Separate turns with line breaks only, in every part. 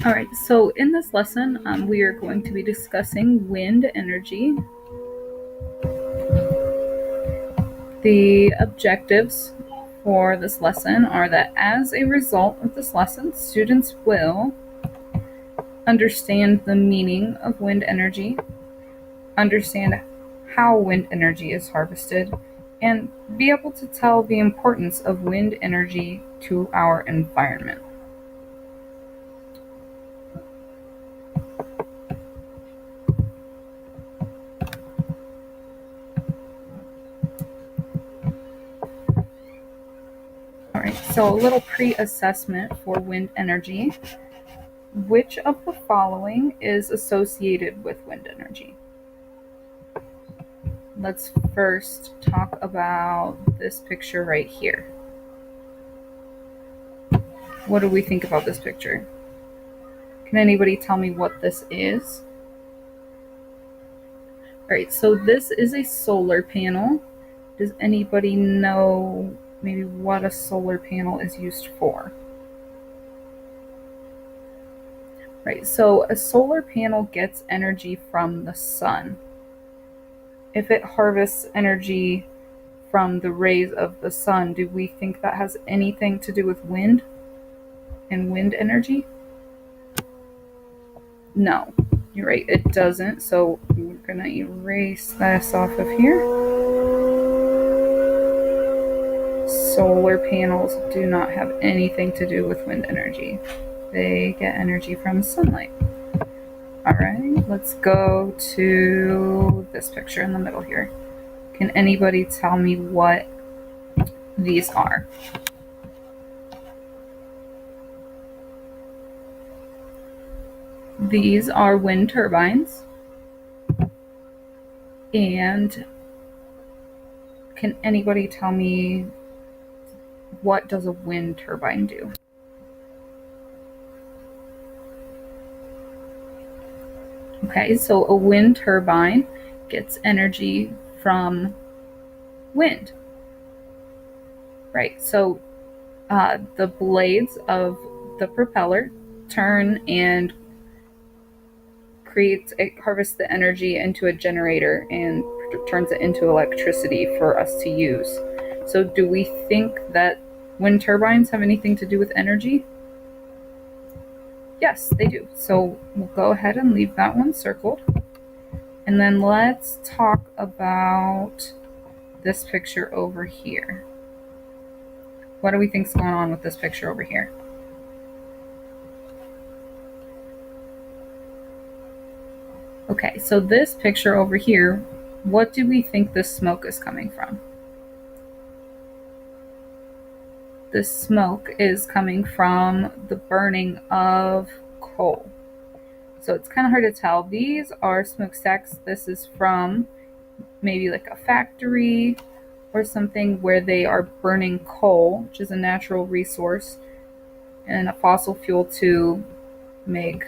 All right, so in this lesson, we are going to be discussing wind energy. The objectives for this lesson are that as a result of this lesson, students will understand the meaning of wind energy, understand how wind energy is harvested, and be able to tell the importance of wind energy to our environment. All right, so a little pre-assessment for wind energy. Which of the following is associated with wind energy? Let's first talk about this picture right here. What do we think about this picture? Can anybody tell me what this is? All right, so this is a solar panel. Does anybody know maybe what a solar panel is used for? Right, so a solar panel gets energy from the sun. If it harvests energy from the rays of the sun, do we think that has anything to do with wind and wind energy? No, you're right, it doesn't. So we're going to erase this off of here. Solar panels do not have anything to do with wind energy. They get energy from sunlight. All right, let's go to this picture in the middle here. Can anybody tell me what these are? These are wind turbines. And can anybody tell me what does a wind turbine do? Okay, so a wind turbine gets energy from wind. Right, so the blades of the propeller turn and harvests the energy into a generator and turns it into electricity for us to use. So do we think that wind turbines have anything to do with energy? Yes, they do. So we'll go ahead and leave that one circled. And then let's talk about this picture over here. What do we think's going on with this picture over here? Okay, so this picture over here, what do we think the smoke is coming from? The smoke is coming from the burning of coal. So it's kind of hard to tell. These are smokestacks. This is from maybe like a factory or something where they are burning coal, which is a natural resource and a fossil fuel to make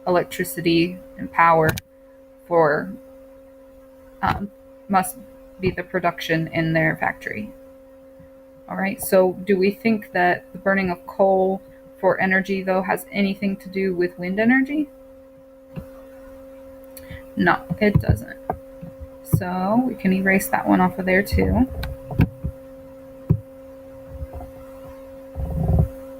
electricity and power for must be the production in their factory. All right, so do we think that the burning of coal for energy though has anything to do with wind energy? No, it doesn't. So we can erase that one off of there too.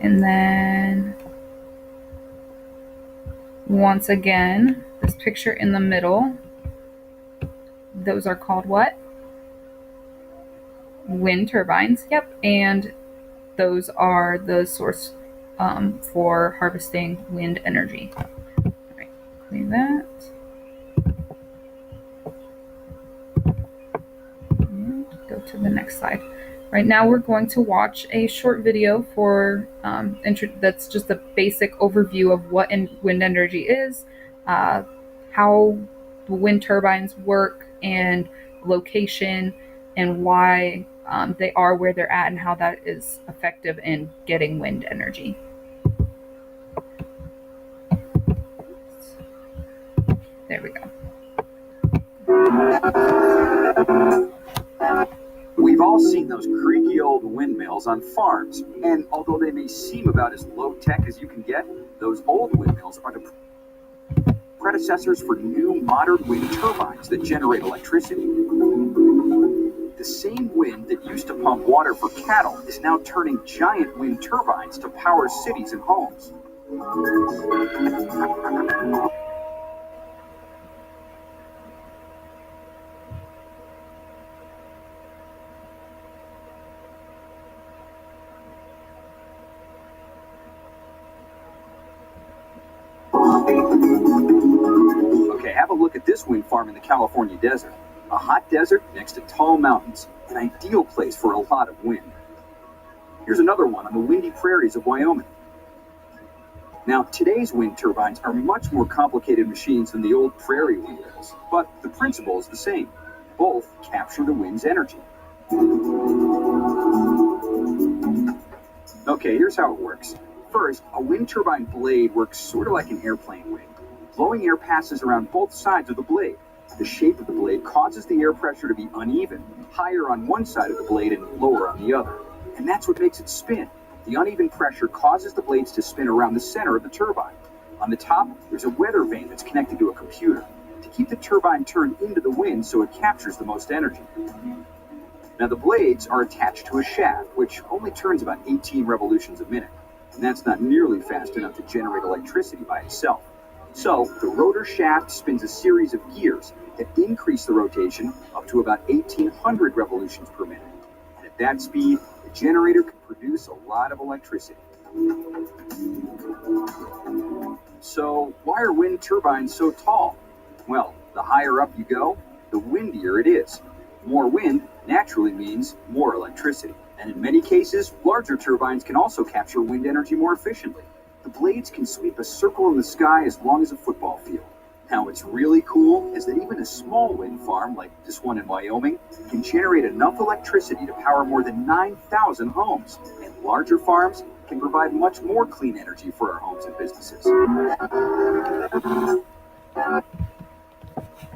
And then once again, this picture in the middle, those are called what? Wind turbines. Yep, and those are the source for harvesting wind energy. All right, clean that. And go to the next slide. Right now we're going to watch a short video for that's just a basic overview of what wind energy is, how the wind turbines work, and location, and why they are where they're at, and how that is effective in getting wind energy. There we go.
We've all all seen those creaky old windmills on farms, and although they may seem about as low-tech as you can get, those old windmills are the predecessors for new modern wind turbines that generate electricity. The same wind that used to pump water for cattle is now turning giant wind turbines to power cities and homes. Okay, have a look at this wind farm in the California desert. A hot desert next to tall mountains, an ideal place for a lot of wind. Here's another one on the windy prairies of Wyoming. Now, today's wind turbines are much more complicated machines than the old prairie windmills, but the principle is the same. Both capture the wind's energy. Okay, here's how it works. First, a wind turbine blade works sort of like an airplane wing. Blowing air passes around both sides of the blade. The shape of the blade causes the air pressure to be uneven, higher on one side of the blade and lower on the other. And that's what makes it spin. The uneven pressure causes the blades to spin around the center of the turbine. On the top, there's a weather vane that's connected to a computer to keep the turbine turned into the wind so it captures the most energy. Now, the blades are attached to a shaft, which only turns about 18 revolutions a minute, and that's not nearly fast enough to generate electricity by itself. So, the rotor shaft spins a series of gears that increase the rotation up to about 1,800 revolutions per minute. And at that speed, the generator can produce a lot of electricity. So, why are wind turbines so tall? Well, the higher up you go, the windier it is. More wind naturally means more electricity. And in many cases, larger turbines can also capture wind energy more efficiently. The blades can sweep a circle in the sky as long as a football field. Now, what's really cool is that even a small wind farm, like this one in Wyoming, can generate enough electricity to power more than 9,000 homes. And larger farms can provide much more clean energy for our homes and businesses.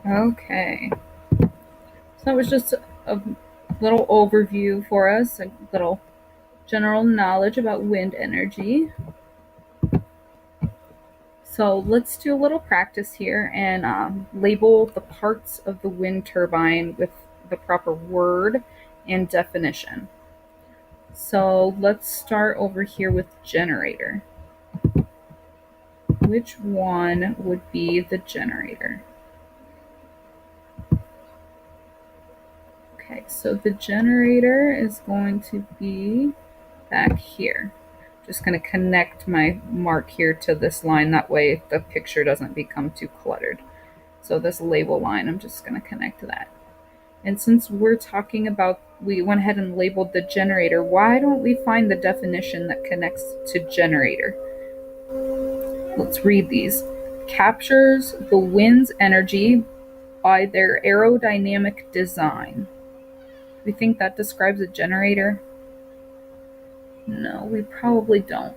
Okay. So that was just a little overview for us, a little general knowledge about wind energy. So let's do a little practice here and label the parts of the wind turbine with the proper word and definition. So let's start over here with generator. Which one would be the generator? Okay, so the generator is going to be back here. Just going to connect my mark here to this line. That way the picture doesn't become too cluttered. So this label line, I'm just going to connect to that. And since we're talking about, we went ahead and labeled the generator, why don't we find the definition that connects to generator? Let's read these. Captures the wind's energy by their aerodynamic design. We think that describes a generator? No, we probably don't.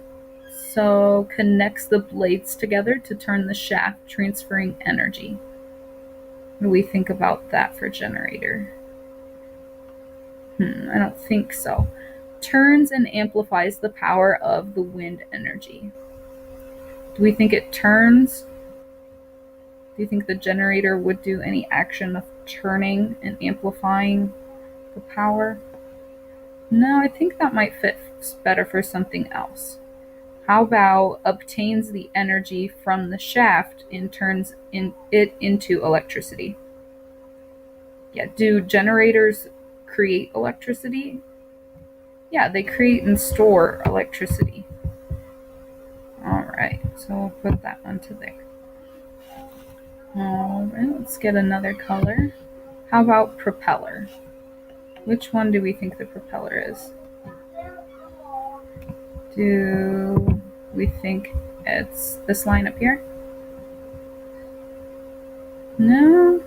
So connects the blades together to turn the shaft, transferring energy. What do we think about that for generator? I don't think so. Turns and amplifies the power of the wind energy. Do we think it turns? Do you think the generator would do any action of turning and amplifying the power? No, I think that might fit better for something else. How about obtains the energy from the shaft and turns it into electricity? Yeah, do generators create electricity? Yeah, they create and store electricity. All right, so we'll put that onto there. All right, let's get another color. How about propeller? Which one do we think the propeller is? Do we think it's this line up here? No?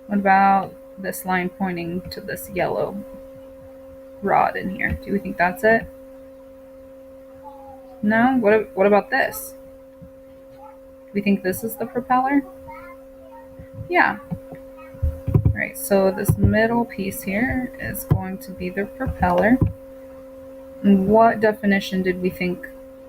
What about this line pointing to this yellow rod in here? Do we think that's it? No? What about this? Do we think this is the propeller? Yeah. All right, Alright, so this middle piece here is going to be the propeller. And what definition did we think